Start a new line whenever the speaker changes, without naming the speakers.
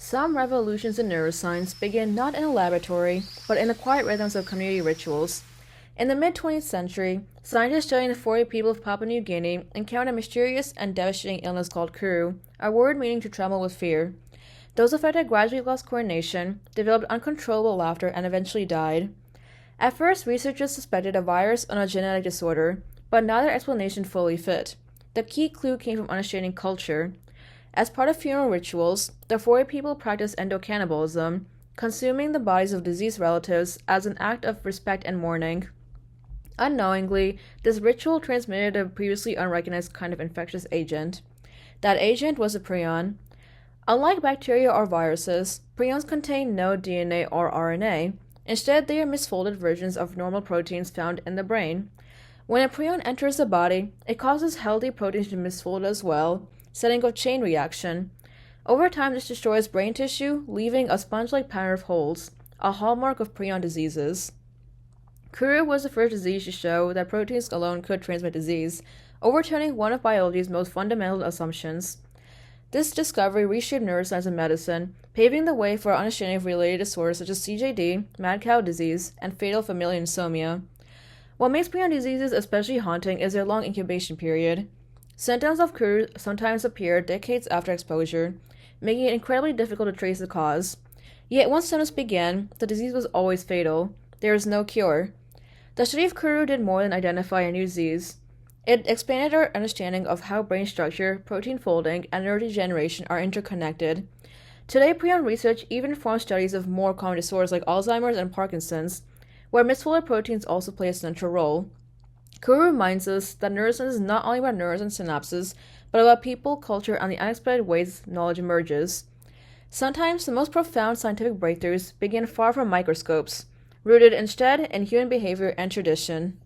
Some revolutions in neuroscience begin not in a laboratory, but in the quiet rhythms of community rituals. In the mid 20th century, scientists studying the 40 people of Papua New Guinea encountered a mysterious and devastating illness called kuru, a word meaning to tremble with fear. Those affected gradually lost coordination, developed uncontrollable laughter, and eventually died. At first, researchers suspected a virus or a genetic disorder, but neither explanation fully fit. The key clue came from understanding culture. As part of funeral rituals, the 40 people practiced cannibalism, consuming the bodies of deceased relatives as an act of respect and mourning. Unknowingly, this ritual transmitted a previously unrecognized kind of infectious agent. That agent was a prion. Unlike bacteria or viruses, prions contain no DNA or RNA. Instead, they are misfolded versions of normal proteins found in the brain. When a prion enters the body, it causes healthy proteins to misfold as well, setting off a chain reaction. Over time, this destroys brain tissue, leaving a sponge-like pattern of holes, a hallmark of prion diseases. Kuru was the first disease to show that proteins alone could transmit disease, overturning one of biology's most fundamental assumptions. This discovery reshaped neuroscience and medicine, paving the way for our understanding of related disorders such as CJD, mad cow disease, and fatal familial insomnia. What makes prion diseases especially haunting is their long incubation period. Symptoms of kuru sometimes appear decades after exposure, making it incredibly difficult to trace the cause. Yet once symptoms began, the disease was always fatal. There is no cure. The study of kuru did more than identify a new disease. It expanded our understanding of how brain structure, protein folding, and neurodegeneration are interconnected. Today, prion research even informs studies of more common disorders like Alzheimer's and Parkinson's, where misfolded proteins also play a central role. Kuru reminds us that neuroscience is not only about neurons and synapses, but about people, culture, and the unexpected ways knowledge emerges. Sometimes the most profound scientific breakthroughs begin far from microscopes, rooted instead in human behavior and tradition.